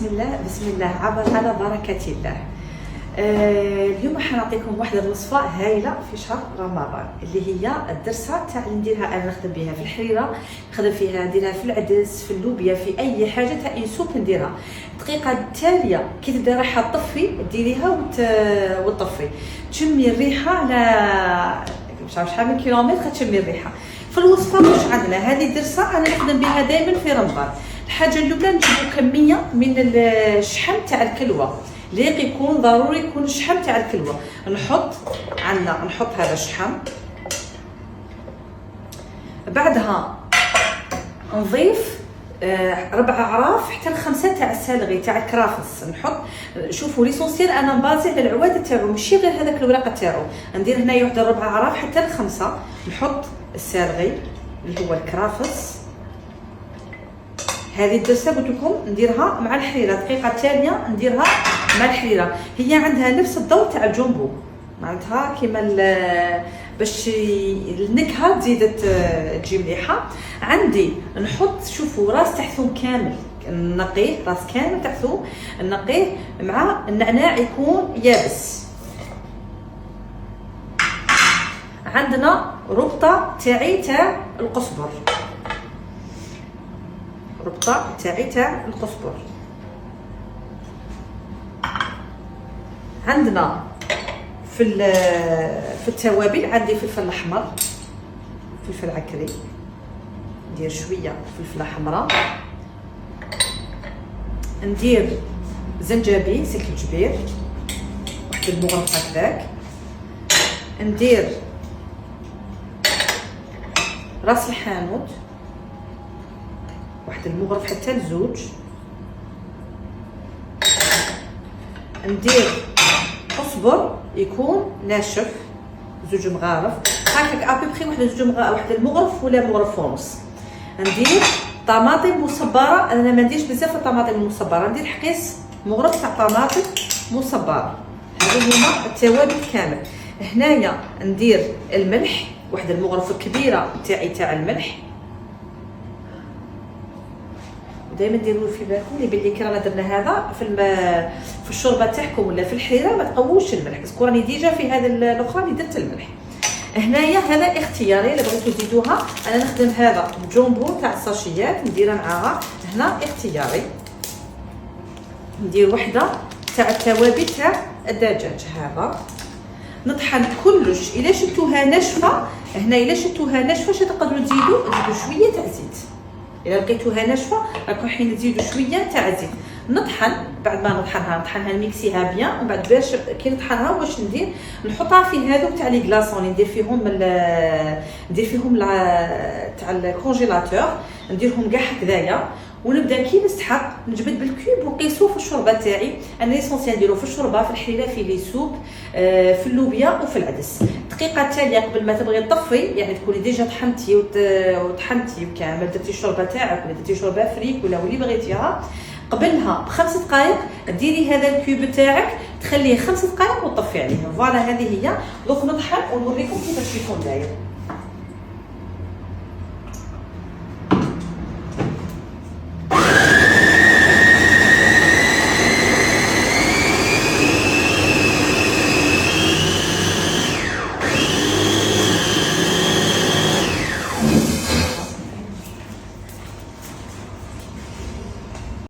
بسم الله على بركة الله. اليوم حنعطيكم واحدة الوصفة هايلة في شهر رمضان اللي هي الدرسة تاع اللي نديرها انا، نخدم بها في الحريرة، نخدم فيها نديرها في العدس، في اللوبيا، في اي حاجة تاع ينسوب نديرها. الدقيقة التالية كي تبدا رايحة تطفي ديريها وتطفي، تشمي الريحة على شحال من كيلومتر تشمي الريحة. في الوصفة واش عندنا؟ هذه الدرسة انا نخدم بها دائما في رمضان. الحاجه الاولى نجيبوا كميه من الشحم تاع الكلوه، ليق يكون ضروري يكون الشحم تاع الكلوه. نحط هذا الشحم، بعدها نضيف 4 اعراف حتى ل5 تاع السالغي تاع الكرافس. نحط، شوفوا ليسونسيال انا مبازي على العواد تاعو، ماشي غير هذاك الورقه تاعو. ندير هنايا واحد 4 اعراف حتى ل5. نحط السالغي اللي هو الكرافس. هذه الدرسه قلت لكم نديرها مع الحريره، الدقيقه الثانيه نديرها مع الحريره. هي عندها نفس الضوء تاع الجمبو، معناتها كيما باش النكهه تزيد تجي مليحه. عندي نحط، شوفوا، راس تاع ثوم كامل نقيه، راس كامل تاع ثوم نقيه مع النعناع يكون يابس. عندنا ربطه تاعي تاع القزبر، ربطه تاعي تاع القزبر. عندنا في التوابل عندي فلفل احمر، فلفل عكري، ندير شويه فلفله حمراء، ندير زنجبيل سلك الجبير واحد المغرف هكذاك، ندير راس الحانوت واحد المغرف حتى ل2، ندير قزبر يكون ناشف 2 مغارف هكاك ابيبخي، واحد المغرف ولا مغرف ونص. ندير طماطم مصبره، انا ما نديرش بزاف الطماطم المصبره، ندير حقيس مغرف تاع طماطم مصبره. هذو هما التوابل كامل. هنايا ندير الملح، واحد المغرف كبيره تاعي تاع الملح. دائما ديروا في بالكم اللي باللي كي رانا درنا هذا في الشوربه تاعكم ولا في الحريره ما تقووش الملح، باسكو راني ديجا في هذا الاخرى اللي درت الملح. هنايا هذا اختياري، الا بغيتو تزيدوها. انا نخدم هذا الجونبو تاع الساشيات نديرها معاها، هنا اختياري. ندير وحده تاع التوابل تاع الدجاج هذا، نطحن كلش. الا شفتوها ناشفه هنا، الا شفتوها ناشفه تقدروا تزيدوا شويه تاع زيت. اذا لقيتوها ناشفه راكم حين تزيدوا شويه تاع زيت. نطحن، بعد ما نطحنها نميكسيها بيان، ومن بعد باش كي نطحنها واش ندير؟ نحطها في هذوك تاع لي كلاصون، ندير فيهم تاع الكونجيلاتور، نديرهم كاع هكذايا، ونبدا كي نستحق نجبد بالكوب ونقيسو في الشوربه تاعي. انا ليسونسيال نديرو في الشوربه، في الحريره، في لي سوب، في اللوبيا وفي العدس. الدقيقه التاليه قبل ما تبغي تطفي، يعني تكوني ديجا طحنتي وطحنتي وكامل، درتي الشوربه تاعك ولا درتي شوربه فريك ولا واللي بغيتيها، قبلها ب5 دقائق ديري هذا الكوب تاعك، تخليه 5 دقائق وتطفي عليه. فوالا هذه هي. دوك نطحن ونوريكم كيفاش يكون داير.